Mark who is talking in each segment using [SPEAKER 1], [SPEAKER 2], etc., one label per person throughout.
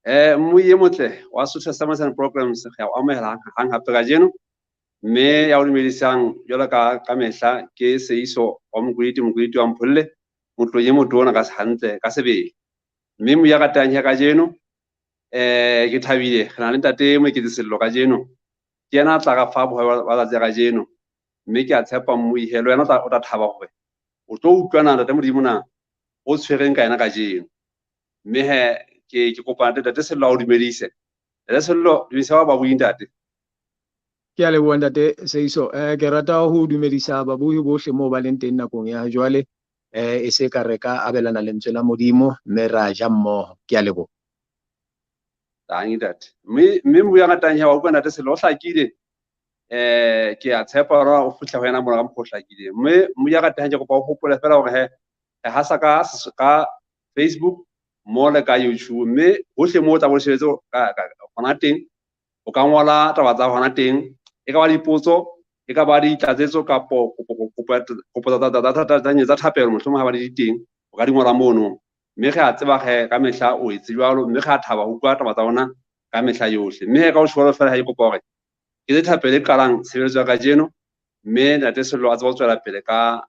[SPEAKER 1] Mmuye motle wa Social Summers and Programs ga o amogela hang hape ka jeno mme ya o dumedisang jwalo ka mehla ke Seiso wa Mokweti wa Mpholle motlo ye motona ka hantle ka sebele mme mo ya ratang ya ka jeno ke thabile re na le ntate mo ke disello ka jeno ke yena tla ga fa bo ba tsa ka jeno mme ke a tshepa mmuihelo yena o tla thaba hore o tlo utlwana ntate Modimo na o tshwereng ka yena ka jeno mme he ke kopa ntate Sello o dumedise ntate Sello dumedisa ba bui ntate.
[SPEAKER 2] Ke a leboha ntate Seiso. Ke rata ho dumedisa babuhi bohle moo ba leng teng nakong ya jwale e se ka reka abelana lentswe la Modimo mme ra ja mmoho. Ke a leboha.
[SPEAKER 1] Tang ntate mme mo ya ratang ya wa bua ntate Sello o hlakile ke a tshepa hore o fihla ho yena mona ka mokgo hlakile mme mo ya ratang ke kopa o hopole fela hore he ha sa ka Facebook mo le ka YouTube mme hohle mo tla bo shebetse ka hona teng o ka ngola taba tsa hona teng e ka ba dipotso e ka ba ditlatsetso kapo kopo tsa thapelo mohlomong ha ba di teng o ka di ngola mono mme ge a tseba ge ka mehla o etse jwalo mme ge a thaba ho utlwa taba tsa ona ka mehla yohle mme he ka o shebolo fela ha e kopa hore ke le thapelo e qalang tshebeletso ka jeno mme ntate Sello a tseba ho tswela pele ka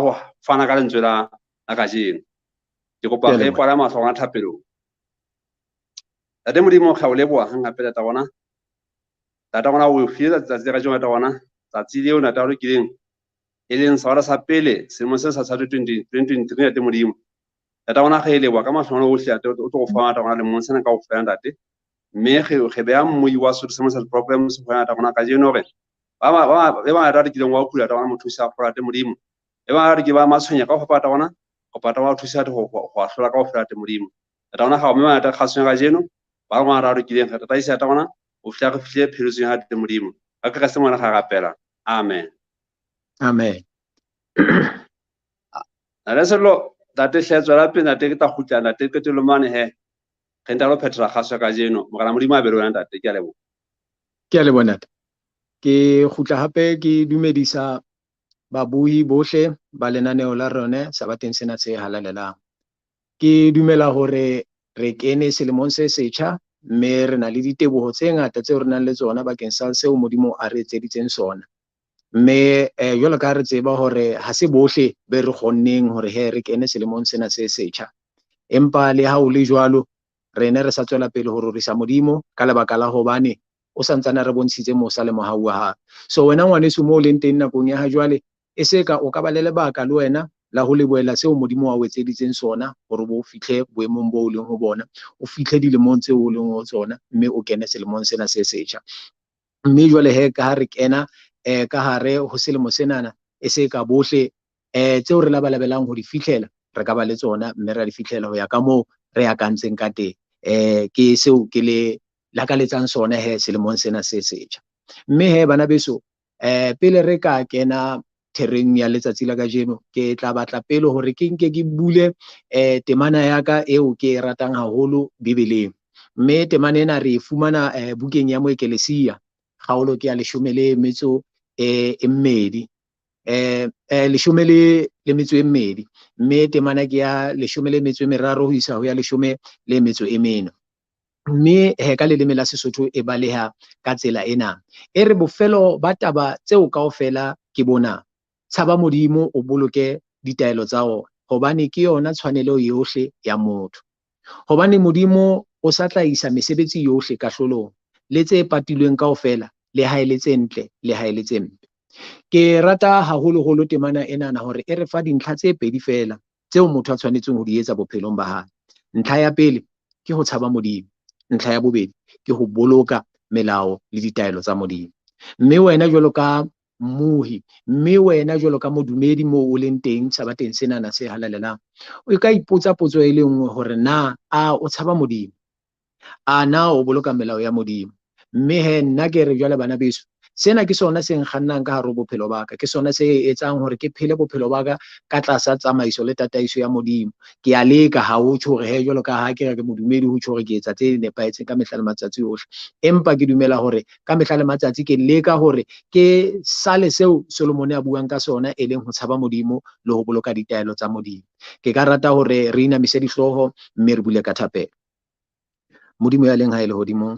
[SPEAKER 1] ho fana ka lentswe la ka jeno ke kopa ge kwala mahlo a thapelo ntate Modimo ga o leboha hang hape tata bona o file tsatsi ka jeno tata bona tsatsi leo ntate a lokileng e leng sa sa pele selemo se sa 2023 ntate Modimo tata bona ge e leboha ka mahlo ohle tate o tlo go fa tata bona le mong sena ka o fela ntate mme ge beha mmui wa Social Summers and Programs go ya tata bona ka jeno re ba re kileng wa kula tata bona motho sa fora ntate Modimo e ba re ke ba matshwenya ka ho pata bona go pata wa thusa go hlola ka ho fela ntate Modimo tata bona ga o mema tata khaso ka jeno ba ngwa ra re kileng ga tata isa tata bona o fihla go fihle phiriso ya ntate Modimo ka ka se mona ga rapela amen ntate Sello ntate hletswa la pele ntate ke ta khutla ntate ke tlo mane he ge nta lo phethela khaso ka jeno mogala Modimo a bere wena ntate ke a leboha.
[SPEAKER 2] Ke a leboha ntate. Ke khutla hape ke dumedisa babuhi bohle ba lenaneo la rone sabateng sena se halalelang. Ke dumela hore re kene selemong se setjha mme re na le diteboho tse ngata tseo re nang le tsona bakeng sa seo Modimo a re etseditseng sona. Mme jwalo ka re tseba hore ha se bohle be re kgonneng hore he re kene selemong sena se setjha, empa le ha o le jwalo re ne re sa tswela pele ho rorisa Modimo ka lebaka la hobane o santsana re bontshitse mosa le mohau wa hae. So wena ngwaneso mo leng teng nakong ya ha jwale e se ka o ka ba le lebaka le wena la ho leboela seo Modimo wa o etseditseng sona hore bo fihle boemong bo o leng ho bona, o fihle dilemong tseo o leng ho tsona mme o kene selemong sena se setjha. Mme jwale he ka ha re kena ka hare ho selemo senana e se ka bohle tseo re labalabelang ho di fihlela re ka ba le tsona mme ra di fihlela ho ya ka moo re akantseng ka teng. Ke seo ke le lakaletsang sona he selemong sena se setjha. Mme he bana beso pele re ka kena thereng ya letsatsi la kajeno ke tla batla pele hore ke nke ke bule temana ya ka eo ke e ratang haholo Bibeleng. Mme temana ena re e fumana bukeng ya Moekelesia kgaolo ke ya 12 12 mme temana ke ya 13 ho isa ho ya 14. Mme he ka leleme la Sesotho e baleha ka tsela ena e re bofelo ba taba tseo kaofela ke bona tshaba Modimo o boloke ditaelo tsa ona hobane ke yona tshwanelo yohle ya motho, hobane Modimo o sa tlaisa mesebetsi yohle kahlolong le tse patilweng kaofela le haele tse ntle le haele tse mpe. Ke rata haholoholo temana enana hore e re fa dintlha tse pedi fela tseo motho a tshwanetseng ho di etsa bophelong ba hae. Ntlha ya pele ke ho tshaba Modimo, ntlha ya bobedi ke ho boloka melao le ditaelo tsa Modimo. Mme wena jwalo ka mmuhi, mme wena jwalo ka modumedi moo o leng teng sabateng senana se halalelang, o ka ipotsa potso e le nngwe hore na o tshaba Modimo, na o boloka melao ya Modimo. Mme he nna ke re jwale bana beso sena ke sona se nkgannang ka hare ho bophelo ba ka, ke sona se etsang hore ke phele bophelo ba ka ka tlasa tsamaiso le tataiso ya Modimo. Ke a leka ha o tjho hore he jwalo ka ha ke re ke modumedi ho tjho hore ke etsa tse nepahetseng ka mehla le matsatsi ohle, empa ke dumela hore ka mehla le matsatsi ke leka hore ke sale seo Solomon a buang ka sona e leng ho tshaba Modimo le ho boloka ditaelo tsa Modimo. Ke ka rata hore re inamise dihlooho mme re bule ka thapelo. Modimo ya leng ha ele hodimo,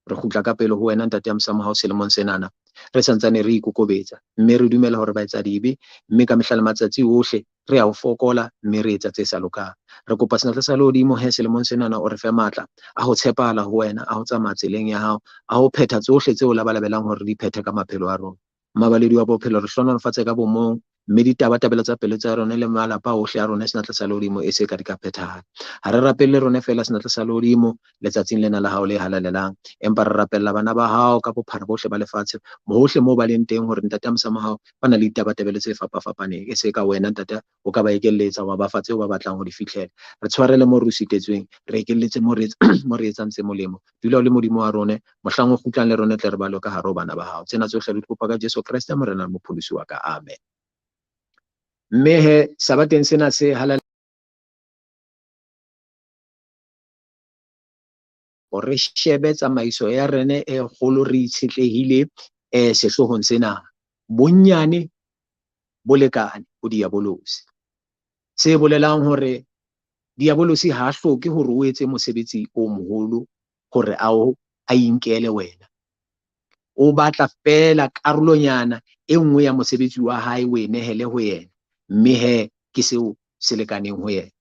[SPEAKER 2] re kgutla ka pele ho wena ntate Msamohao selemong senana re santsane re ikokobetsa, mme re dumela hore ba etsa dibe, mme ka mehla le matsatsi ohle re a o fokola, mme re etsa tse sa lokang. Re kopa senatla sa lehodimo he selemong senana o re fe matla a ho tshepahala ho wena, a ho tsamaya tseleng ya hao, a ho phetha tsohle tseo labalabelang hore di phethe ka maphelo a rona. Mabaledi wa bophelo re hlohonolofatse ka bomong, mme ditabatabelo tsa pelo tsa rona le malapa ohle a rona senatla sa lehodimo e se ka di ka phethahala. Ha re rapelle rona fela senatla sa lehodimo letsatsing lena la hao le halalelang, empa re rapella bana ba hao ka bophara bohle ba lefatshe, bohle moo ba leng teng, hore ntate Msamohao ba na le ditabatabelo tse fapafapaneng, e se ka wena ntate o ka ba ekeletsa wa ba fa tseo ba batlang ho di fihlela. Re tshwarele mo re sitetsweng, re ekelletse mo re etsang tse molemo. Dula o le Modimo wa rona, mohlang o kgutlang le rona tle re ba lo ka hare ho bana ba hao. Tsena tsohle re di kopa ka Jesu Kriste morena le mopholosi wa ka, amen. Mme he sabateng sena se halal o re shebe tsamaiso ya rene e kgolo, re itshetlehile sehlohong sena, bonyane bo lekane ho diabolosi, se bolelang hore diabolosi ha hloke hore o etse mosebetsi o moholo hore a inkele wena. O batla fela karolonyana e nngwe ya mosebetsi wa hae o e nehele ho yena, mme he ke seo se lekaneng ho yena.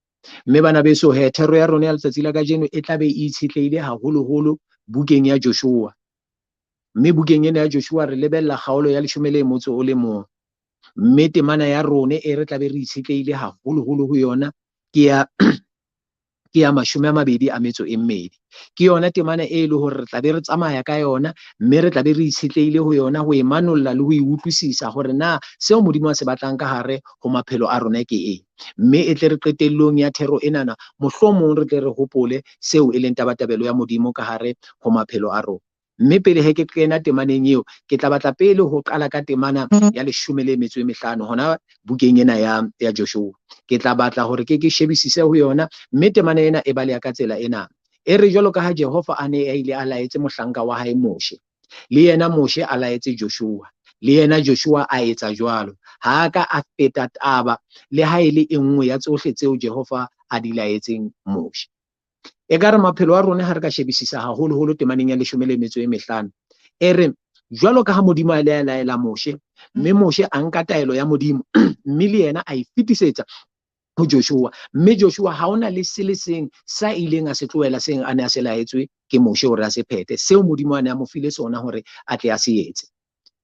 [SPEAKER 2] Mme bana beso he, thero ya rona ya letsatsi la kajeno e tla be e itshetlehile haholoholo bukeng ya Joshua. Mme bukeng ena ya Joshua re lebella kgaolo ya 11, mme temana ya rona e re tla be re itshetlehile haholoholo ho yona ke ya 22. Ke yona temana e le hore re tla be re tsamaya ka yona, mme re tla be re itshetlehile ho yona, ho emanolla le ho utlwisisa hore na seo Modimo a se batlang ka hare ho maphelo a rona ke eng. Mme e tle re qetellong ya thero enana, mohlomong re tle re hopole seo e leng tabatabelo ya Modimo ka hare ho maphelo a rona. Mme pele he ke kena temaneng eo, ke tla batla pele ho qala ka temana ya 15 hona bukeng ena ya Joshua. Ke tla batla hore ke shebisise ho yona, mme temana ena e baleha ka tsela ena. E re jwalo ka ha Jehova a ne a ile a laetse mohlanka wa hae Moshe, le yena Moshe a laetse Joshua, le yena Joshua a etsa jwalo, ha ka a feta taba le ha ele e nngwe ya tsohle tseo Jehova a di laetseng Moshe. E ka re maphelo a rona ha re ka shebisisa haholoholo temaneng ya 15, e re jwalo ka ha Modimo a ile a laela Moshe, mme Moshe a nka taelo ya Modimo mme le yena a e fetisetsa ho Joshua, mme Joshua ha ona le se le seng sa ileng a se tlohela seng a ne a se laetswe ke Moshe hore a se phethe, seo Modimo a ne a mo file sona hore a tle a se etse.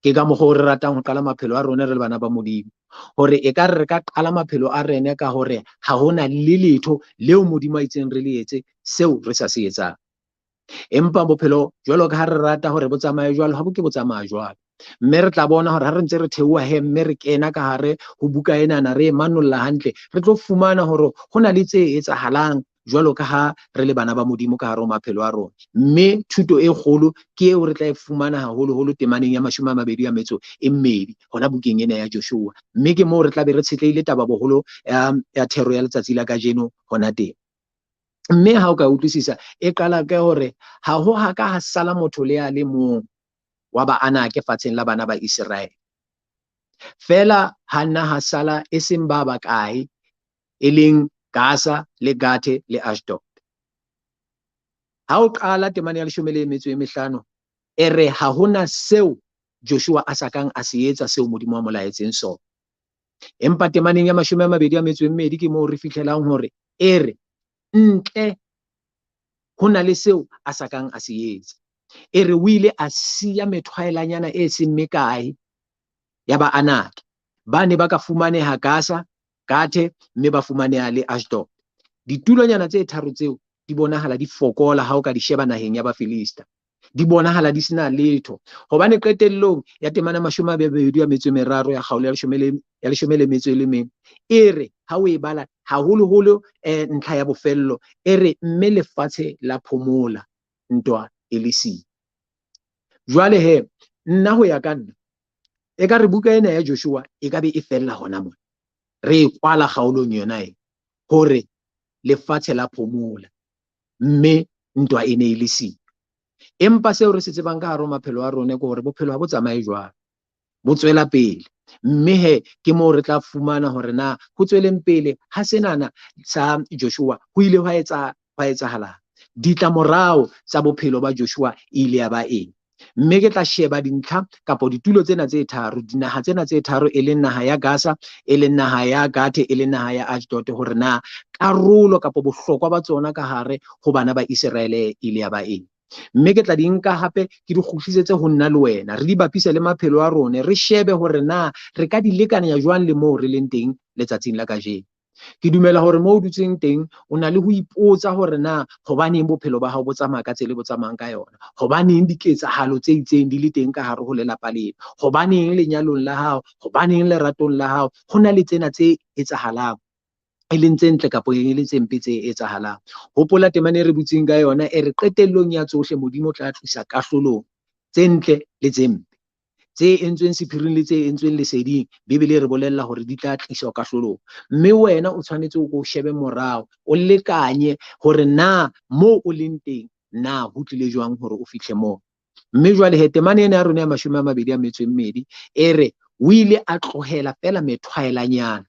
[SPEAKER 2] Ke ka mokgwa o re ratang ho qala maphelo a rona re le bana ba Modimo, hore e ka re ka qala maphelo a rene ka hore ha hona le letho leo Modimo a itseng re le etse seo re sa se etsang. Empa bophelo jwalo ka ha re rata hore bo tsamaye jwalo, ha bo ke bo tsamaya jwalo. Mme re tla bona hore ha re ntse re theoha he, mme re kena ka hare ho buka enana, re manolla hantle, re tlo fumana hore ho na le tse etsahalang jwalo ka ha re le bana ba Modimo ka hare ho maphelo a rona. Mme thuto e kgolo ke eo re tla e fumana haholoholo temaneng ya 22 hona bukeng ena ya Joshua, mme ke moo re tla be re tshetlehile taba boholo ya thero ya letsatsi la kajeno hona teng. Mme ha o ka utlwisisa, e qala ka hore ha ho ha ka ha sala motho le a le mong wa ba Anake fatsheng la bana ba Israel. Fela ha nna ha sala e seng ba bakae, e leng Gaza le Gath le Ashdod. Ha o qala temane ya 15, e re ha hona seo Joshua a sakang a se etsa seo Modimo a mo laetseng sona. Empa temaneng ya 22 ke moo re fihlelang hore e re ntle hona le seo a sakang a se etsa. E re o ile a siya methwaelanyana e seng mekae ya ba Anake, ba ne ba ka fumaneha Gaza, Gath, mme ba fumaneha le Ashdod. Ditulonyana tse tharo tseo di bonahala di fokola ha o ka di sheba naheng ya ba Filista, di bonahala di sena letho, hobane qetellong ya temana 23 ya kgaolo ya 11 e re ha o e bala haholoholo ntlha ya bofello, e re mme lefatshe la phomola ntwa e le siyo. Jwale he, nna ho ya ka nna, e ka re buka ena ya Joshua e ka be e fella hona mona, re e kwala kgaolong yona e hore lefatshe la phomola mme ntwa e ne e le siyo. Empa seo re se tsebang ka hare ho maphelo a rona ke hore bophelo ha bo tsamaye jwalo, bo tswela pele. Mme he, ke moo re tla fumana hore na ho tsweleng pele ha senana sa Joshua ho ile hwa etsahalang. ditlamorao tsa bophelo ba Joshua ile ya ba eng. Mme ke tla sheba dintlha kapo ditulo tsena tse tharo, dinaha tsena tse tharo, e leng naha ya Gaza, e leng naha ya Gath, e leng naha ya Ashdod, hore na karolo kapo bohlokwa ba tsona ka hare ho bana ba Israele ile ya ba eng. Mme ke tla di nka hape ke di kgutlisetse ho nna le wena, re di bapise le maphelo a rona, re shebe hore na re ka di lekanya jwang le moo re leng teng letsatsing la kajeno. Ke dumela hore moo o dutseng teng o na le ho ipotsa hore na hobaneng bophelo ba hao bo tsamaya ka tsela bo tsamayang ka yona, hobaneng diketsahalo tse itseng di le teng ka hare ho lelapa leno, hobaneng lenyalong la hao, hobaneng leratong la hao ho na le tsena tse etsahalang, e leng tse ntle kapo e leng tse mpe tse etsahalang. Hopola temane re butseng ka yona, e re qetellong ya tsohle Modimo o tla tlisa kahlolong tse ntle le tse mpe, tse entsweng sephiring le tse entsweng leseding. Bebele re bolella hore di tla tliswa kahlolong, mme wena o tshwanetse o shebe morao, o lekanye hore na mo o leng teng na ho tlile jwang hore o fihle moo. Mme jwale he temane ena ya rona ya 22 e re o ile a tlohela fela methwaelanyana.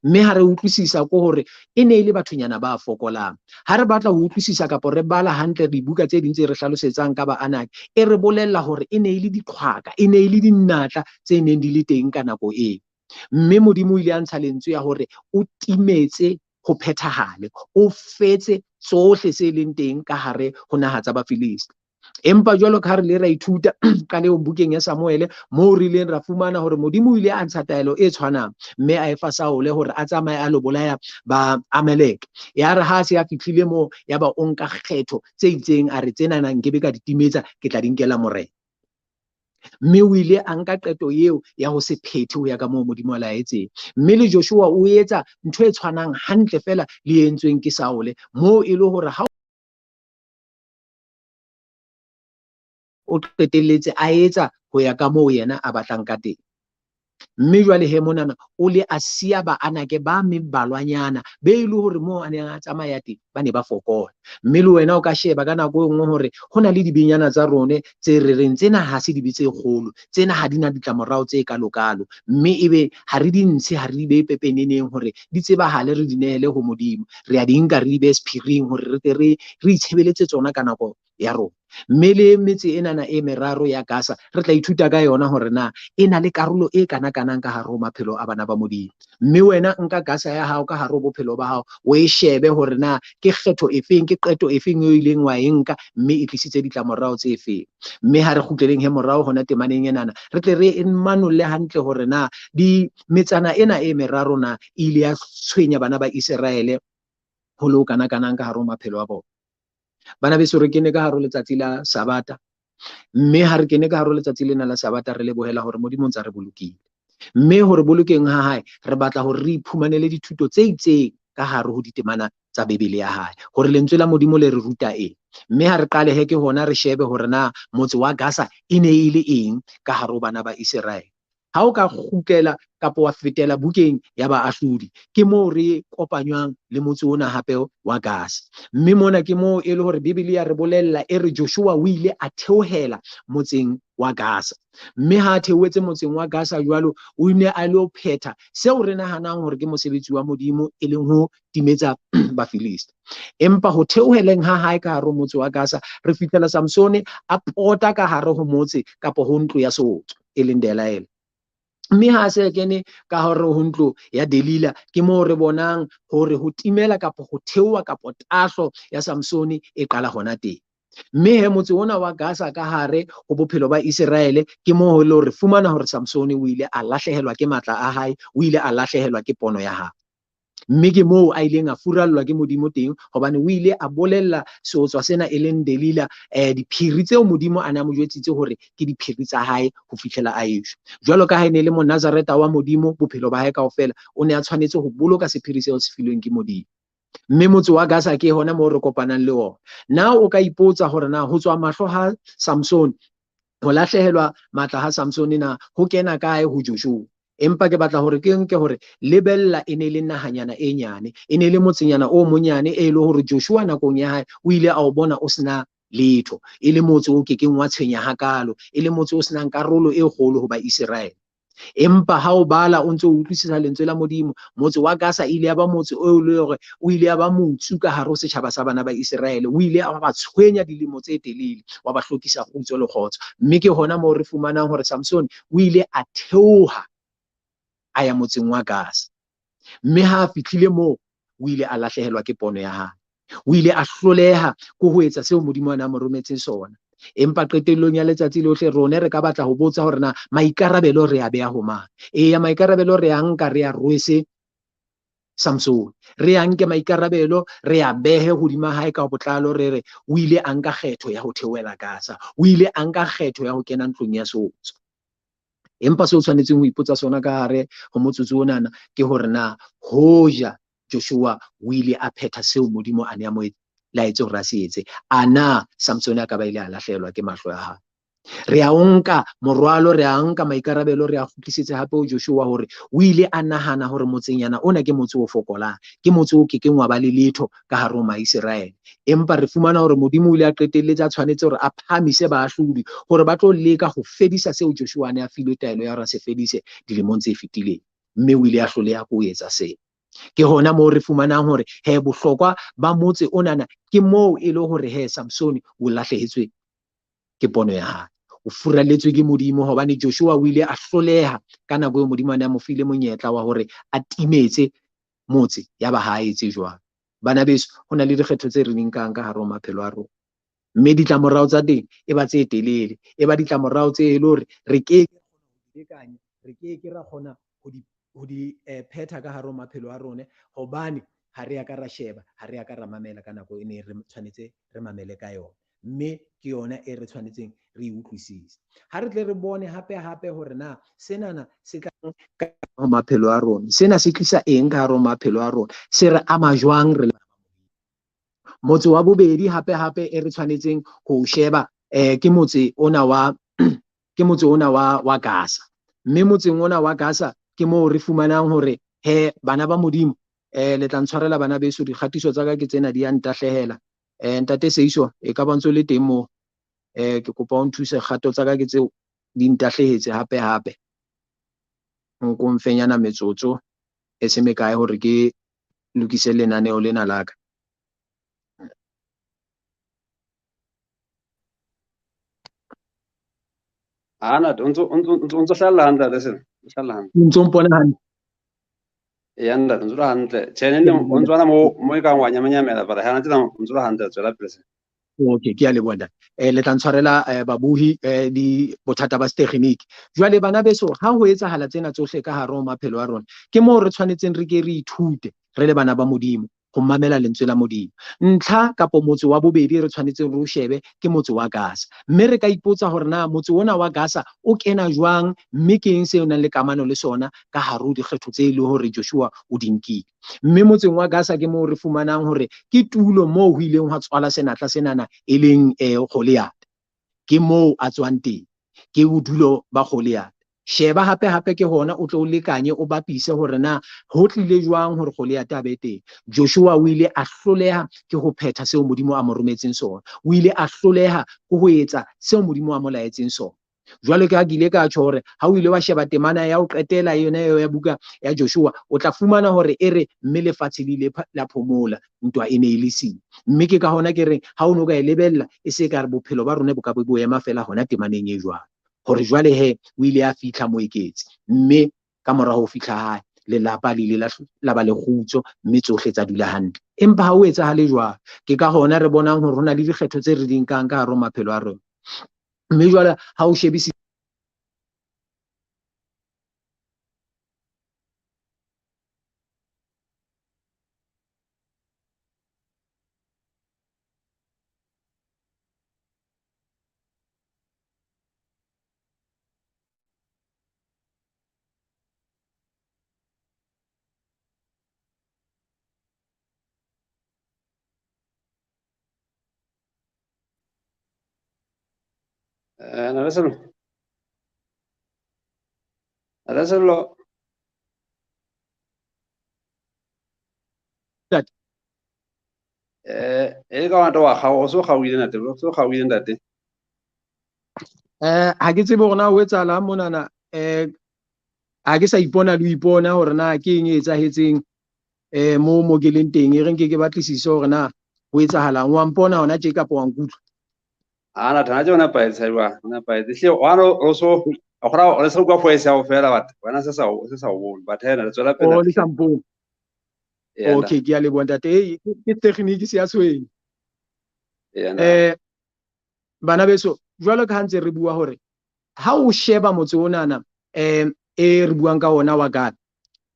[SPEAKER 2] Mme ha re utlwisisa ko hore e ne ile bathonyana ba fokolang. Ha re batla ho utlwisisa kapo re bala hantle dibuka tse ding tse re hlalosetsang ka Baanak, e re bolella hore e ne ile diqhwaka, e ne ile dinatla tse neng di le teng ka nako eo. Mme Modimo o ile a ntsha lentswe ya hore o timetse ho phethahale, o fetse tsohle se leng teng ka hare ho naha tsa Bafilisti. Empa jwalo ka ha re le ra ithuta ka leo bukeng ya Samuele, moo re ileng ra fumana hore Modimo o ile a ntsha taelo e tshwanang, mme a efa Saole hore a tsamaye a lo bolaya ba Amalek. Ya re ha se a fihlile moo, ya ba o nka kgetho tse itseng, a re tsena na nkebe ka di timetsa, ke tla di nkela morena. Mme o ile a nka qeto eo ya ho se phethe ho ya ka moo Modimo a laetseng. Mme le Joshua o etsa ntho e tshwanang hantle fela le entsweng ke Saole, moo e le hore ha o qetelletse a etsa ho ya ka moo yena a batlang ka teng. Mme jwale he monana o le a siya Baanake ba mebalwanyana be ile hore moo a neng a tsamaya teng ba ne ba fokola. Mme le wena o ka sheba ka nako e nngwe hore ho na le dibenyana tsa rone tse re reng tsena ha se dibe tse kgolo, tsena ha di na ditlamorao tse kalokalo, mme ebe ha re di ntshe, ha re di be pepeneneng hore di tsebahale, re di nehele ho Modimo. Re a di nka re di be sephiring hore re tle re itshebeletse tsona ka nako ya rona. Mme le metse enana e meraro ya Gaza re tla ithuta ka yona hore na e na le karolo e kana-kanang ka hare ho maphelo a bana ba Modimo. Mme wena nka Gaza ya hao ka hare ho bophelo ba hao, o e shebe hore na ke kgetho efeng, ke qeto efeng eo ileng wa e nka, mme e tlisitse ditlamorao tse feng. Mme ha re kgutleleng he morao hona temaneng enana, re tle re manolle hantle hore na metsana ena e meraro na ile ya tshwenya bana ba Israele ho lo kana-kanang ka hare ho maphelo a bona. Bana beso, re kene ka hare ho letsatsi la Sabata, mme ha re kene ka hare ho letsatsi lena la Sabata, re lebohela hore Modimo ntse re bolokile. Mme hore bolokeng ha hae, re batla hore re iphumanele dithuto tse itseng ka hare ho ditemana tsa Bebele ya hae, hore lentswe la Modimo le re ruta eng. Mme ha re qale he ke hona re shebe hore na motse wa Gaza e ne e le eng ka hare ho bana ba Israele. Ha o ka kgutlela kapo wa fetela bukeng ya Baahlodi, ke moo re kopanywang le motse ona hape wa Gaza. Mme mona ke moo e le hore Bebele ya re bolella e re Joshua o ile a theohela motseng wa Gaza. Mme ha a theohetse motseng wa Gaza jwalo, o ne a lo phetha seo re nahanang hore ke mosebetsi wa Modimo, e leng ho timetsa Bafilisti. Empa ho theoheleng ha hae ka hare ho motse wa Gaza, re fihlela Samsone a pota ka hare ho motse kapo ho ntlo ya Sotho, e leng Delaela. Mme ha se kene ka hare ho ntlo ya Delila, ke moo re bonang hore ho timela kapo ho theoha kapo tahlo ya Samsone e qala hona teng. Mme he motse ona wa Gaza ka hare ho bophelo ba Israele, ke moo ho le hore fumana hore Samsone o ile a lahlehelwa ke matla a hae, o ile a lahlehelwa ke pono ya hae. Mme ke moo a ileng a furallwa ke Modimo teng, hobane o ile a bolella seotswa sena e leng Delila diphiri tseo Modimo a na mo jwetsitse hore ke diphiri tsa hae ho fihlela a eshwa. Jwalo ka ha e ne le Monazareta wa Modimo bophelo ba hae kaofela, o ne a tshwanetse ho boloka sephiri seo se filweng ke Modimo. Mme motse wa Gaza ke hona moo re kopanang le ona. Na o ka ipotsa hore na ho tswa mahlo ha Samson, ho lahlehelwa matla ha Samson na ho kena kae ho Joshua? Empa ke batla hore ke nke hore lebella e ne le nahanyana e nyane, e ne le motsenyana o monyane e le hore Joshua nakong ya hae o ile a o bona o sena letho, e le motse o kekeng wa tshwenya hakalo, e le motse o senang karolo e kgolo ho ba Israel. Empa ha o bala o ntso utlwisisa lentswe la Modimo, motse wa Gaza ile ya ba motse o le hore o ile ya ba motsu ka hare ho setjhaba sa bana ba Israel, o ile a ba tshwenya dilemo tse telele, wa ba hlokisa kgutso le kgotso. Mme ke hona moo re fumanang hore Samson o ile a theoha a ya motseng wa Gaza, mme ha a fihlile moo o ile a lahlehelwa ke pono ya hae, o ile a hloleha ko ho etsa seo Modimo ana mo rometseng sona. Empa qetellong ya letsatsi lohle rona re ka batla ho botsa hore na maikarabelo re a beha ho mang? Eya, maikarabelo re a nka re a rwese Samson, re a nke maikarabelo re a behe hodima hae ka botlalo, re re o ile a nka kgetho ya ho theohela Gaza, o ile a nka kgetho ya ho kena ntlong ya sotso. Empa seo tshwanetseng ho ipotsa sona ka hare ho motsotso onana ke hore na hoja Joshua o ile a phetha seo Modimo a ne a mo laetse hore a se etse, a na Samson a ka ba ile a lahlehelwa ke mahlo ya hae? Re a nka morwalo, re a nka maikarabelo, re a kgutlisetse hape ho Joshua hore o ile a nahana hore motsenyana ona ke motse o fokolang, ke motse o kekeng wa ba le letho ka hare ho Maiseraele. Empa re fumana hore Modimo o ile a qetelletse a tshwanetse hore a phamise baahlodi hore ba tlo leka ho fedisa seo Joshua a ne a filwe taelo ya hore a se fedise dilemong tse fetileng, mme o ile a hloleha ho etsa seo. Ke hona moo re fumanang hore bohlokwa ba motse onana ke moo e le hore Samson o lahlehetswe ke pono ya hae, o furalletswe ke Modimo, hobane Joshua o ile a hloleha ka nako eo Modimo a ne a mo file monyetla wa hore a timetse motse, ya ba ha etse jwang. Bana beso, ho na le dikgetho tse re di nkang ka hare ho maphelo a rona, mme ditlamorao tsa teng e ba tse telele, e ba ditlamorao tse e le hore re ke ke ra kgona ho di phetha ka hare ho maphelo a rona, hobane ha re ya ka ra sheba, ha re ya ka ra mamela ka nako e ne re tshwanetse re mamele ka yona, mme ke yona e re tshwanetseng re e utlwisise. Ha re tle re bone hape hore na senana se tla ka maphelo a rona, sena se tlisa eng ka hare ho maphelo a rona, se re ama jwang re motse wa bobedi hape e re tshwanetseng ho sheba ke motse ona wa Gaza. Mme motseng ona wa Gaza ke moo re fumanang hore bana ba Modimo, le tla ntshwarela bana beso, dikgatiso tsa ka ke tsena di ya ntahlehela. Ntate Seiso e ka ba ntso le teng moo, ke kopa o nthuse, kgato tsa ka ke tseo di ntahlehetse hape nko mfenyana metsotso e se mekae hore ke lokise lenaneo lena la ka.
[SPEAKER 1] Ana untso hlalla hantle le sena, hlalla hantle.
[SPEAKER 2] Ntso mpona hantle?
[SPEAKER 1] E anda untso hantle. Tjene o ntso ana mo e ka wa nyamanyamela, bara hana tsena untso hantle tswela pele se.
[SPEAKER 2] Okay, ke a le bona. Le tla ntshwarela babuhi di bothata ba setekgeniki. Jwale bana beso, ha ho etsahala tsena tsohle ka hare ho maphelo a rona, ke moo re tshwanetseng re ke re ithute re le bana ba Modimo ho mamela lentswe la Modimo. Ntlha kapo motse wa bobedi re tshwanetseng re o shebe ke motse wa Gaza, mme re ka ipotsa hore na motse ona wa Gaza o kena jwang, mme ke eng se o nang le kamano le sona ka hare ho dikgetho tse le hore Joshua o di nkile. Mme motseng wa Gaza ke moo re fumanang hore ke tulo moo ho ileng ha tswala senatla senana e leng Goliath, ke moo a tswang teng, ke bodulo ba Goliath. Sheba hape ke hona o tlo lekanye o bapise hore na ho tlile jwang hore Goliath a be teng. Joshua o ile a hloleha ke ho phetha seo Modimo a mo rometseng sona, o ile a hloleha ke ho etsa seo Modimo a mo laetseng sona. Jwale ka ile ka tjho hore ha o ile wa sheba temana ya ho qetela yona ya buka ya Joshua, o tla fumana hore e re mme lefatshe le ile la phomola, ntwa e ne e le siyo. Mme ke ka hona ke reng ha o no ka e lebella e se ka re bophelo ba rona bo ka bo ema fela hona temaneng e jwang, hore jwale o ile a fihla moeketsi, mme ka mora ho fihla hae lelapa le ile la ba le kgutso, mme tsohle tsa dula hantle. Empa ha o etsahale jwang, ke ka hona re bonang hore hona le dikgetho tse re di nkang ka hare ho maphelo a rona. Mme jwale ha o shebisisa
[SPEAKER 1] Adesso e ka ngata wa ga o so ga o ile ntate, o so ga o ile ntate.
[SPEAKER 2] ha ke tsebe hore na ho etsahalang monana a ke sa ipona le ho ipona hore na ke eng e etsahetseng mo ke leng teng, e re nke ke batlisise hore na ho etsahalang. Wa mpona hona tje kapa wa nkutlwa?
[SPEAKER 1] ana thana tse ona paetse ba ona paetse hle wana also akora o se kwa voice ya o fela batho wena se sa o bone but hena le tswela pele
[SPEAKER 2] O le sampong. Okay, ke a le bona ntate, ke technique se ya tshweng. Bana beso, jwalo ka ha ntse re bua hore ha o sheba motse onana e re buang ka ona wa Gata,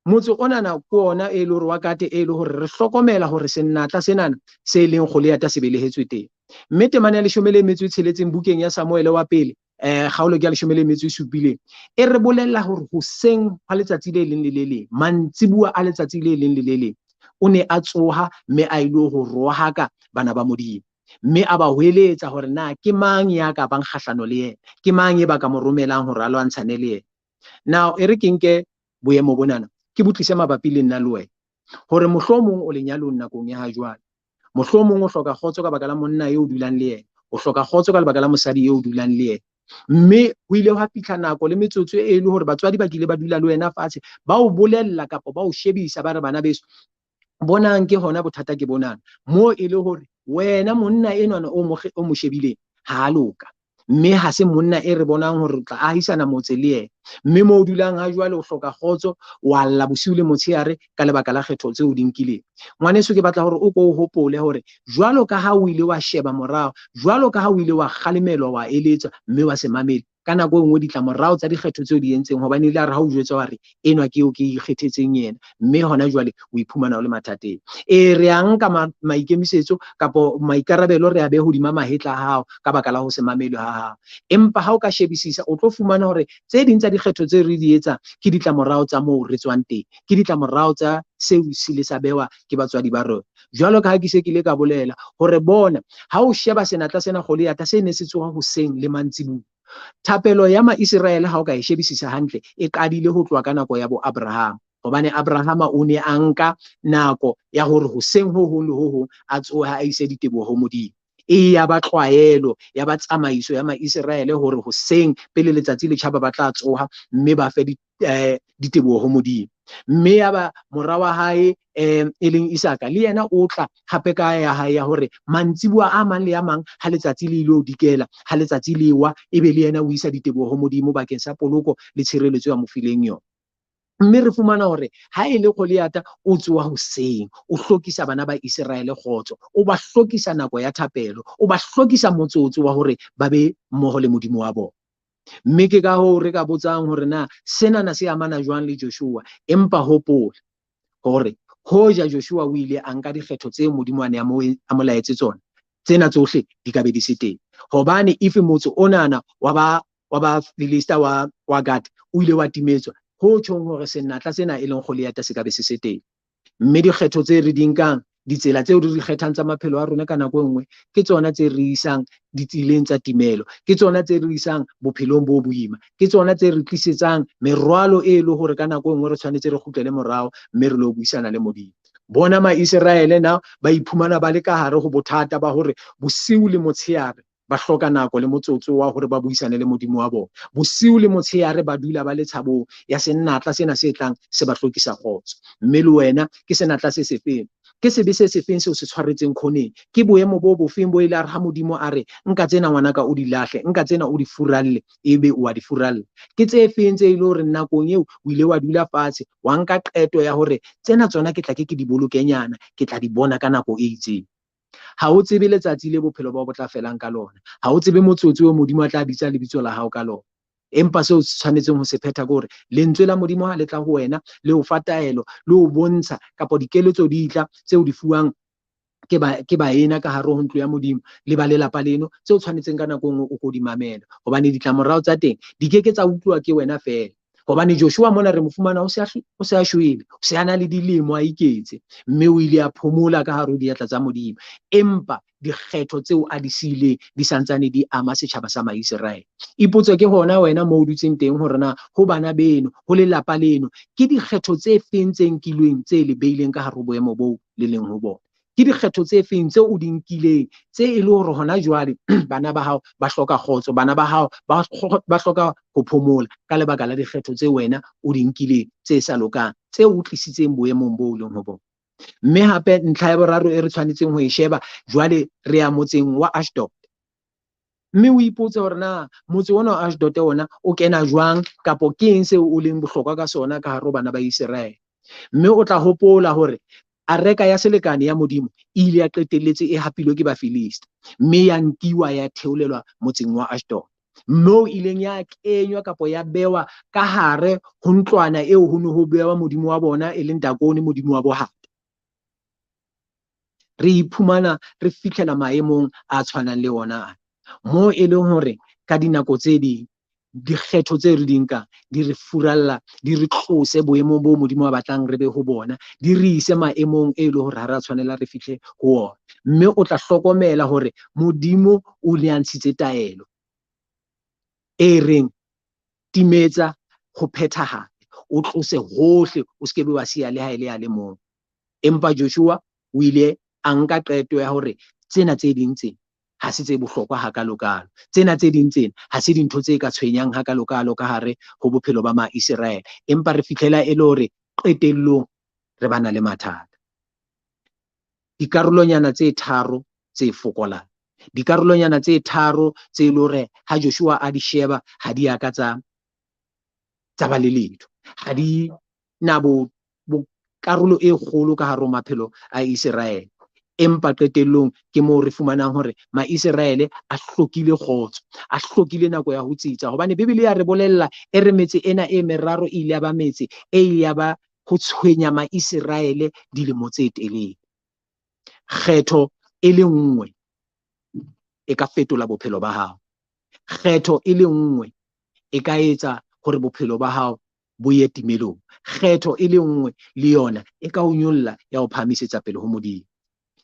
[SPEAKER 2] motse onana ke ona e le hore wa Gata e le hore re hlokomela hore senatla senana se leng Goliata se belehetswe teng. Mme temane ya 16 bukeng ya Samuele wa pele kgaolo ke ya 17 e re bolella hore hoseng ha letsatsi le leng le le leng, mantsibua a letsatsi le leng le le leng, o ne a tsoha mme a ile ho rohaka bana ba Modimo, mme a ba hweletsa hore na ke mang ya ka bang kgahlano le yena, ke mang e ba ka mo romelang hore a lwantshane le yena. Now e re ke nke boemo bonana ke botlise mabapi le nna le wena hore mohlomong o lenyalong nakong ya ha jwale, mohlomong o hloka kgotso ka baka la monna eo dulang le yena, o hloka kgotso ka lebaka la mosadi eo dulang le yena, mme ho ile ha fihla nako le metsotso e le hore batswadi ba kile ba dula le wena fatshe ba o bolella kapa ba o shebisa ba re bana beso, bonang ke hona bothata ke bonang mo e le hore wena monna enwana o mo shebileng ha a loka, mme ha se monna e re bonang hore o tla ahisana motse le yena, mme mo o dulang ha jwale o hloka kgotso, wa lla bosiu le motshehare ka lebaka la kgetho tseo di nkileng. Ngwaneso ke batla hore o ko o hopole hore jwalo ka ha o ile wa sheba morao, jwalo ka ha o ile wa kgalemelwa, wa eletswa mme wa se mamele, ka nako e nngwe ditlamorao tsa dikgetho tseo di entseng hobane ile re ha o jwetswa hore enwa ke eo ke ikgethetseng yena, mme hona jwale o iphumana o le mathateng. Re a nka maikemisetso kapo maikarabelo re a beha hodima mahetla a hao ka baka la ho se mamelwe ha hao, empa ha o ka shebisisa o tlo fumana hore tse ding tsa dikgetho tse re di etsang ke ditlamorao tsa moo re tswang teng, ke ditlamorao tsa seo se le sa bewa ke batswadi ba rona. Jwalo ka ha ke se ke ile ka bolela hore bona ha o sheba senatla sena Goliata se ne se tsoha hoseng le mantsibuya, thapelo ya Maiseraele ha o ka e shebisisa hantle e qadile ho tloha ka nako ya bo Abraham, hobane Abrahama o ne a nka nako ya hore hoseng ho hong le ho hong a tsoha a ise diteboho ho Modimo. E ya ba tlwaelo ya ba tsamaiso ya Maiseraele hore hoseng pele letsatsi le tjhaba ba tla tsoha mme ba fe diteboho ho Modimo, mme ya ba mora wa hae e leng Isaka le yena o tla hape ka ya hae ya hore mantsibua a mang le a mang ha letsatsi le ilo dikela, ha letsatsi le wa ebe le yena o isa diteboho ho Modimo bakeng sa poloko le tshireletso ya mo fileng yona. Mme re fumana hore ha e le Goliata o tsoha hoseng, o hlokisa bana ba Iseraele kgotso, o ba hlokisa nako ya thapelo, o ba hlokisa motsotso wa hore ba be mmoho le Modimo wa bona. Mme ke ka hoo re ka botsang hore na senana se amana jwang le Joshua, empa hopola hore hoja Joshua o ile a nka dikgetho tse Modimo a ne a mo laetse tsona, tsena tsohle di ka be di se teng, hobane if motse onana wa ba Filista wa Gad o ile wa timetswa, ho tjhong hore senatla sena e leng Goliata se ka be se teng. Mme dikgetho tse re di nkang, ditsela tseo re di kgethang tsa maphelo a rona ka nako e nngwe ke tsona tse re isang ditseleng tsa timelo, ke tsona tse re isang bophelong bo boima, ke tsona tse re tlisetsang merwalo e le hore ka nako e nngwe re tshwanetse re kgutlele morao mme re lo buisana le Modimo. Bona Maiseraele na ba iphumana ba le ka hare ho bothata ba hore bosiu le motshehare ba hloka nako le motsotso wa hore ba buisane le Modimo wa bona, bosiu le motshehare ba dula ba le tshabong ya senatla sena se tlang se ba hlokisa kgotso. Mme le wena ke senatla se sefeng, ke sebe se sefeng seo se tshwaretseng khoneng, ke boemo bo bofeng bo ile a re ha Modimo a re nka tsena ngwanaka o di lahle, nka tsena o di furalle, ebe o di furalla, ke tse feng tse ile hore nakong eo o ile wa dula fatshe wa nka qeto ya hore tsena tsona ke tla ke di bolokenyana, ke tla di bona ka nako e itseng. Ha o tsebe letsatsi le bophelo ba bo tla felang ka lona, ha o tsebe motsotso o Modimo a tla bitsa lebitso la hao ka lona, empa seo se tshwanetseng ho se phetha ke hore lentswe la Modimo ha le tla ho wena le ho fa taelo, le ho bontsha kapa dikeletso di tla tseo di fuwang ke baena ka hare ho ntlo ya Modimo le ba lelapa leno, tseo tshwanetseng ka nako nngwe o ko di mamela, hobane ditlamorao tsa teng di keke tsa utlwa ke wena fela. Hobane Joshua mona re mo fumana o se a shwele, o se ana le dilemo a iketse, mme o ile a phomola ka hare ho diatla tsa Modimo, empa dikgetho tseo a di siileng di santsane di ama setjhaba sa Maiseraele. Ipotse ke hona wena moo o dutseng teng hore na ho bana beno, ho lelapa leno, ke dikgetho tse feng tse nkilweng tse le beileng ka hare ho boemo boo le leng ho bona. ke dikgetho tse feng tse o di nkileng tse e le hore hona jwale bana ba hao ba hloka kgotso, bana ba hao ba hloka ho phomola ka lebaka la dikgetho tse wena o di nkileng tse sa lokang, tse o tlisitseng boemong bo leng ho bona. Mme hape ntlha ya boraro e re tshwanetseng ho e sheba, jwale re ya motseng wa Ashdod. Mme o ipotse hore na motse ona wa Ashdod ona o kena jwang, kapo ke eng seo o leng bohlokwa ka sona ka hare ho bana ba Israel. Mme o tla hopola hore Areka ya selekane ya Modimo e ile ya qetelletse e hapilwe ke Bafilisti, mme ya nkiwa ya theolelwa motseng wa Ashdod, moo ileng ya kenywa kapo ya bewa ka hare ho ntlwana eo ho ne ho bewa modimo wa bona e leng Dagoni, modimo wa bohata. Re iphumana re fihlela maemong a tshwanang le ona, moo e leng hore ka dinako tse ding dikgetho tse re di nkang di re furalla, di re tlose boemong bo modimo a batlang re be ho bona, di re ise maemong e le hore ha ra tshwanela re fihle ho ona. Mme o tla hlokomela hore modimo o le ntshitse taelo e reng timetsa ho phethahala, o tlose hohle, o se ke be wa siya le ha e le ya le mong. Empa Joshua o ile a nka qeto ya hore tsena tse ding tse ha se tse bohlokwa hakalokalo, tsena tse ding tsena ha se dintho tse ka tshwenyang hakalokalo ka hare ho bophelo ba Ma-Israel. Empa re fihlela e le hore qetellong re bana le mathata. Dikarolonyana tse tharo tse fokolang, dikarolonyana tse tharo tse le hore ha Joshua a di sheba ha di aka tsa ba le letho, ha di na bo karolo e kgolo ka hare ho maphelo a Israel. Empa qetellong ke moo re fumanang hore Ma-Israel a hlokile kgotso, a hlokile nako ya ho tsitsa, hobane Bibele ya re bolella e re metse ena e meraro ile ya ba metse e ile ya ba ho tshwenya Ma-Israel dilemo tse telele. Kgetho e le nngwe e ka fetola bophelo ba hao, kgetho e le nngwe e ka etsa hore bophelo ba hao bo ye timelong, kgetho e le nngwe le yona e ka o nyolla ya ho phahamisetsa pele ho Modimo.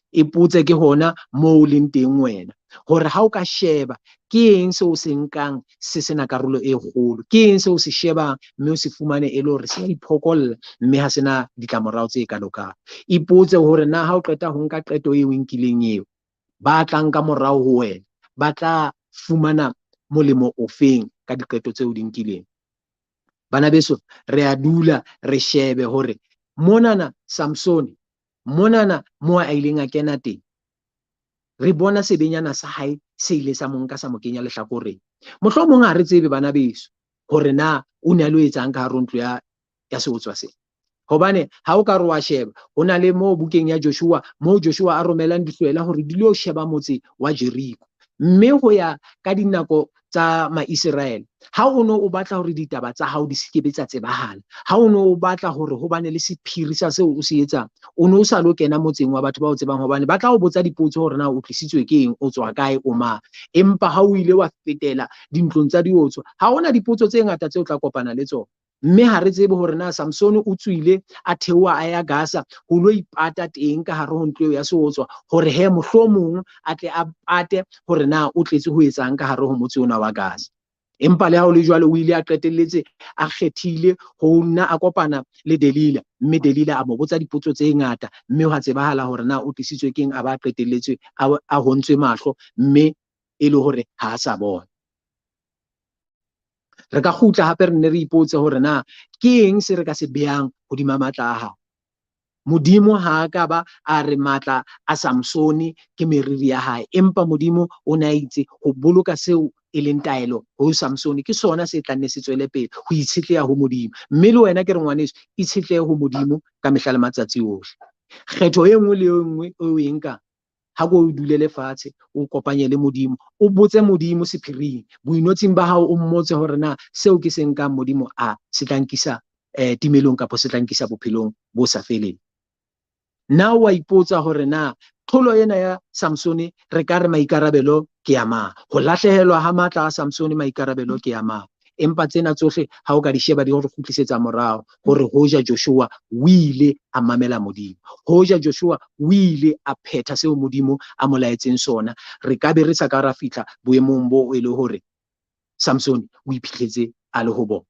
[SPEAKER 2] Ipotse ke hona moo leng teng wena, hore ha o ka sheba ke eng seo se nkang se sena karolo e kgolo, ke eng seo se shebang mme o se fumane e le hore se a iphokolla mme ha sena ditlamorao tse ka lokang. Ipotse hore na ha o qeta ho nka qeto eo nkileng eo, ba tlang ka morao ho wena ba tla fumana molemo ofeng ka diqeto tseo di nkileng. Bana beso, re a dula re shebe hore monana Samsoni, monana moo a ileng a kena teng, re bona sebenyana sa hae se ile sa mo nka sa mo kenya lehlakoreng. Mohlomong ha re tsebe bana beso hore na o ne a lo etsang ka hare ho ntlo ya seotswa se, hobane ha o ka re wa sheba ho na le moo bukeng ya Joshua moo Joshua a romelang dihlwela hore di lo sheba motse wa Jeriko. Mme ho ya ka dinako tsa Ma-Israel, ha o no o batla hore ditaba tsa hao di sekebe tsa tsebahala, ha o no o batla hore ho bane le sephiri sa seo o se etsang, o no sa lo kena motseng wa batho ba o tsebang, hobane ba tla o botsa dipotso hore na o tlisitswe ke eng, o tswa kae, o mang. Empa ha o ile wa fetela dintlong tsa diotswa, ha hona dipotso tse ngata tse o tla kopana le tsona. Mme ha re tsebe hore na Samsoni o tswile a theoha a ya Gaza ho lo ipata teng ka hare ho ntlo ya seotswa, hore he mohlomong a tle a pate hore na o tletse ho etsang ka hare ho motse ona wa Gaza. Empa le ha o le jwalo, o ile a qetelletse a kgethile ho nna a kopana le Delila, mme Delila a mo botsa dipotso tse ngata, mme ho tsebahala hore na o tlisitswe keng, a ba qetelletse a hontswe mahlo, mme e le hore ha a sa bona. Re ka kgutla hape re ne re ipotse hore na ke eng se re ka se behang hodima matla a hao. Modimo ha ka ba a re matla a Samsoni ke meriri ya hae, empa Modimo o ne a itse ho boloka seo e leng taelo ho Samsoni ke sona se tlanne se tswele pele ho itshetleha ho Modimo. Mme le wena ke re ngwaneso, itshetlehe ho Modimo ka mehla le matsatsi ohle. Kgetho e nngwe le e nngwe o e nkang, ha ko o dulele fatshe o kopanye le Modimo, o botse Modimo sephiring, boinotsing ba hao o mmotse hore na seo ke se nkang Modimo se tla nkisa timelong kapa se tla nkisa bophelong bo sa feleng. Na wa ipotsa hore na tlholo ena ya Samsoni re ka re maikarabelo ke ya mang, ho lahlehelwa ha matla a Samsoni maikarabelo ke ya mang? Empa tsena tsohle ha o ka di sheba di ho re kgutlisetsa morao hore hoja Joshua o ile a mamela Modimo, hoja Joshua o ile a phetha seo Modimo a mo laetseng sona, re ka be re sa ka ra fihla boemong bo e le hore Samsoni o iphihletse a le ho bona,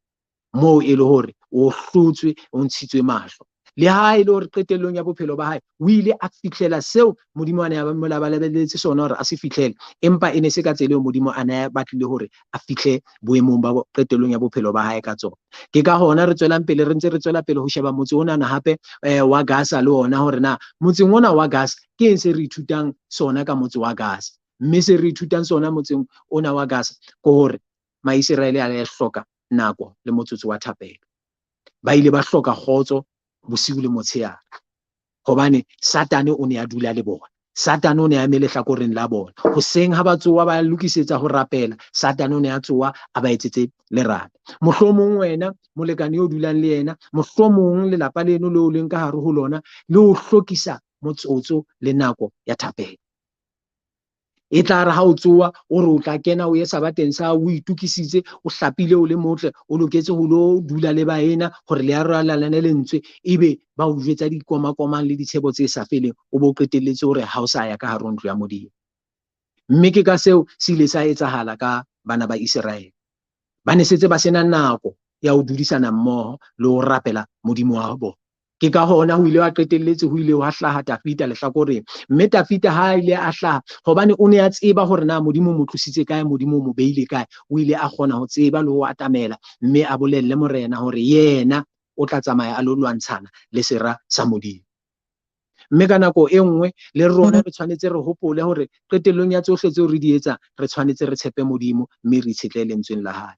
[SPEAKER 2] moo e le hore o hlotswe, o ntshitswe mahlo. le ha e le hore qetellong ya bophelo ba hae o ile a fihlela seo Modimo a ne a mo labalabelletse sona hore a se fihlele, empa e ne se ka tsela eo Modimo a ne a batlile hore a fihle boemong ba qetellong ya bophelo ba hae ka tsona. Ke ka hona re tswelang pele, re ntse re tswela pele ho sheba motse ona hape wa Gaza le ona hore na motseng ona wa Gaza ke eng se re ithutang sona ka motse wa Gaza. Mme se re ithutang sona motseng ona wa Gaza ke hore Maiseraele a le hloka nako le motsotso wa thapelo. Ba ile ba hloka kgotso bosiu le motshehare, hobane Satane o ne a dula le bona. Satane o ne a eme lehlakoreng la bona. Hoseng ha ba tsoha ba lokisetsa ho rapela, Satane o ne a tsoha a ba etsetse lerata. Mohlomong wena molekane o dulang le yena, mohlomong lelapa leno leo leng ka hare ho lona le ho hlokisa motsotso le nako ya thapelo. E tla re ha o tsoha o re o tla kena o ye sabateng sa o itukisitse, o hlapile o le motle, o loketse ho lo dula le baena hore le arolelane lentswe, ebe ba o jwetsa dikomakomang le ditshebo tse sa feleng, o bo qetelletse hore ha o sa ya ka hare ho ntlo ya Modimo. Mme ke ka seo se ile sa etsahala ka bana ba Israele. Ba ne setse ba sena nako ya ho dudisana mmoho le ho rapela Modimo wa bona. Ke ka hona ho ile wa qetelletse ho ile wa hlaha Dafita lehlakoreng. Mme Dafita ha ile a hlaha hobane o ne a tseba hore na Modimo mo tlositse kae, Modimo mo beile kae, o ile a kgona ho tseba le ho atamela, mme a bolelle morena hore yena o tla tsamaya a lo lwantshana le sera sa Modimo. Mme ka nako e nngwe le rona re tshwanetse re hopole hore qetellong ya tsohle tseo re di etsa, re tshwanetse re tshepe Modimo mme re itshetlele lentsweng la hae.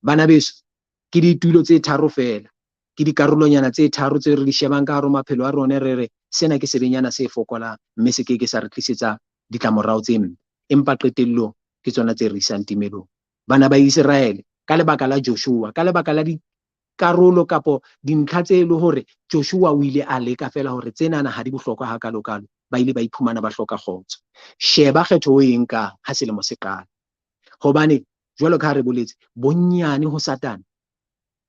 [SPEAKER 2] Bana beso, ke ditulo tse tharo fela, ke dikarolonyana tse tharo tse re di shebang ka hare ho maphelo a rona, re re sena ke sebenyana se fokolang, mme se ke sa re tlisetsa ditlamorao tse mpe, empa qetellong ke tsona tse re isang timelong. Bana ba Israele ka lebaka la Joshua, ka lebaka la dikarolo kapo dintlha tse le hore Joshua o ile a leka fela hore tsenana ha di bohlokwa ha kalokalo, ba ile ba iphumana ba hloka kgotso. Sheba kgetho o e nkang ha selemo se qala, hobane jwalo ka ha re boletse, bonyane ho Satane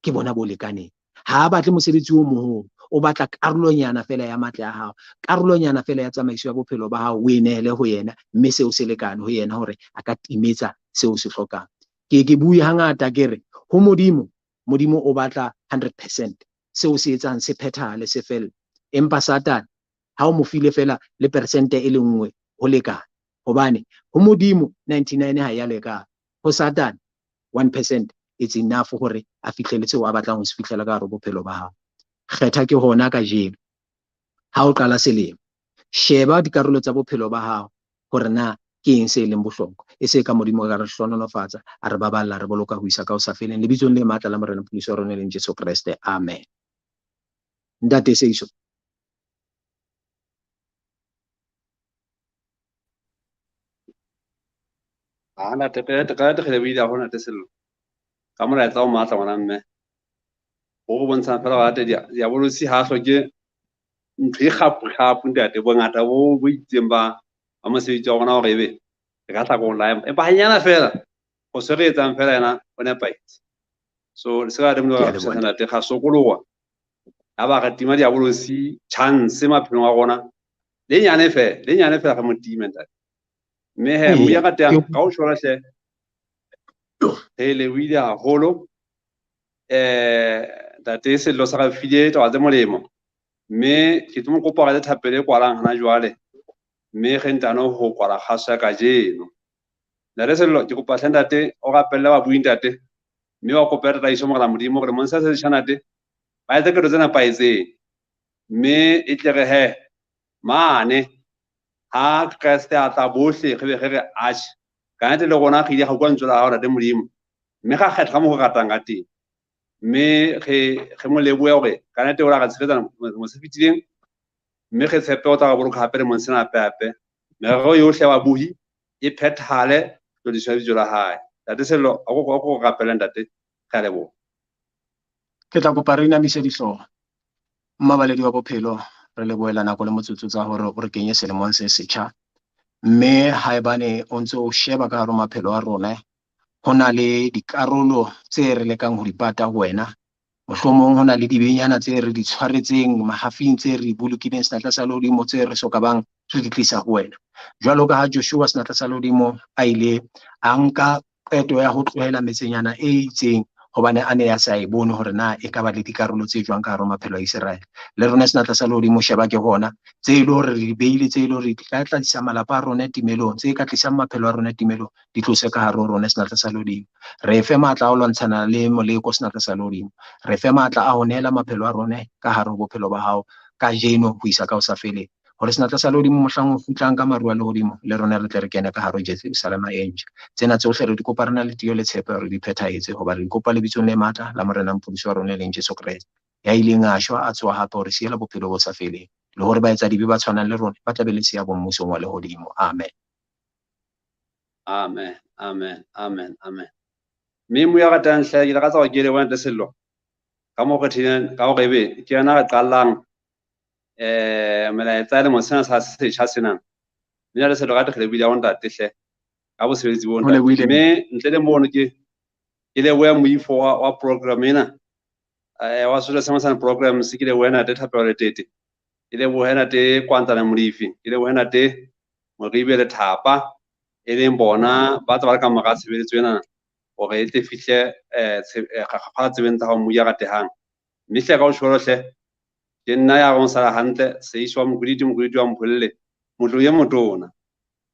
[SPEAKER 2] ke bona bo lekaneng. Ha batle mosebetsi o moholo, o batla karolonyana fela ya matla a hao, karolonyana fela ya tsamaiso ya bophelo ba hao, o e nehele ho yena, mme seo se lekane ho yena hore a ka timetsa seo se hlokang. Ke bue hangata ke re ho Modimo o batla 100%, seo se etsang se phethahale se fela. Empa Satane ha o mo file fela le persente e le nngwe ho lekane, hobane ho Modimo 99 ha ya lekana, ho Satane 1% it's enough hore a fihlele seo a batlang ho se fihlela ka hare ho bophelo ba hao. Kgetha ke hona ka jeno, ha o qala selemo, sheba dikarolo tsa bophelo ba hao hore na ke eng se leng bohlokwa, e se ka Modimo ka re hlonolofatsa, a re baballa, re boloka ho isa ka o sa feleng, lebitsong le matla la Morena Phodiso wa rona leng Jesu Kriste, amen. Ntate Seiso.
[SPEAKER 1] Ana te khele bile hona te sello ka molaetsa o matla ngwana mme o go bontsha fela ga te dia bolosi ha hloke ntho e kgapu ntate bongata bo itseng ba mosebetsi wa gona hore ebe re ka tla go live e ba hanyana fela go se re etsang fela yana o ne paitse. So se ga demlo ga se ntate ga sokolowa a ba ga tima dia bolosi chance maphelong a gona le nyane fela ga mo tima ntate. Me he mo ya ka teng ka o shora hle hele wile a holo ntate se lo sa ga file to a tse molemo, me ke tmo kopa ga thapele kwalang hana jwale, me ge ntano ho kwala khasa ka jeno la re se lo ke kopa ntate o gapella ba bui ntate, me wa kopa ra iso mo la Modimo gore monsa se tshwanate ba etse ke re tsena paetse, me e tle re he mane ha Kriste a tla bohle ge re ach ka nete le gona ge di ga kwa ntsola ha ora de Modimo, me ga kgetha mo go ratang ga teng, me ge mo leboe hore ka nete o la ga tsheletsa mo se fitileng, me ge tshepe o tla ga boloka hape le mo sena pepe, me go yohle wa buhi e phethale lo di shwa la hae. Ntate sello a go rapela ntate ga lebo
[SPEAKER 2] ke tla kopa re inamise dihlooho. Mmabaledi wa bophelo, re leboela nako le motsotso tsa hore o re kenye selemong se setjha, mme haebane o ntse o sheba ka hare ho maphelo a rona, ho na le dikarolo tse re lekang ho di pata ho wena, mohlomong ho na le dibenyana tse re di tshwaretseng mahafing tse re bolokileng senatla sa lehodimo tse re soka bang re di tlisa ho wena. Jwalo ka ha Joshua senatla sa lehodimo a ile a nka qeto ya ho tlohela metsenyana e itseng hobane a ne ya sa e bone hore na e ka ba le dikarolo tse jwang ka hare ho maphelo a Israel. Le rona senatla sa Lehodimo sheba ke hona tse ile hore re beile tse ile hore di tla tlisa malapa a rona timelong, tse ka tlisang maphelo a rona timelong di tlose ka hare ho rona senatla sa Lehodimo. Re fe matla a ho lwantshana le moleko senatla sa Lehodimo, re fe matla a ho nehela maphelo a rona ka hare ho bophelo ba hao ka jeno ho isa ka ho sa feleng, hore senatla sa Lehodimo mohlang o kgutlang ka maru a lehodimo le rona re tle re kene ka hare ho Jerusalema e ntjha. Tsena tsohle re di kopa rena le tiyo le tshepo re di phethahetse, hoba re di kopa lebitsong le matla la morena mphodiso wa rona e leng Jesu Kreste, ya ileng a shwa a tsoha hape hore siela bophelo bo sa feleng, le hore baetsadibe ba tshwanang le rona ba tla be le seabo mmusong wa lehodimo. Amen.
[SPEAKER 1] Amen, amen, amen, amen. Mme mo ya ratang hle ke rata go ke le bona te sello ka mo kgethileng ka go ebe ke yona ga qalang melaetsa le mosena sa setšha senang mme le sello ga tle bile on tate hle ka bo sebetsi bo ntate mme ntle le mono ke le wa moifo wa program ena wa solo sama program se ke le wena te thapelo tete ke le bo hena te kwanta na molifi ke le wena te mo ribe le thapa e leng bona ba tsa ba ka maga tshebeletso ena gore e tle fihle ga tsebeng tsa go mo ya gatehang mme hle ka o sholohle ke nna ya go sala hantle se iswa mogudidi wa mpholle motlo ye motona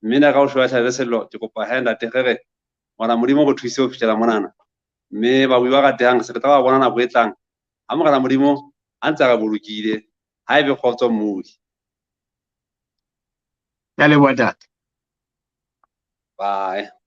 [SPEAKER 1] mme na ka o sholohle le sello ke kopa henda te gere mona modimo go thuse o fitela monana mme ba bua gatehang se re tla ba bona nako e tlang ha mogala modimo a ntse ga bolokile ha ebe kgotso mmudi
[SPEAKER 2] ya le boa tate.
[SPEAKER 1] Bye.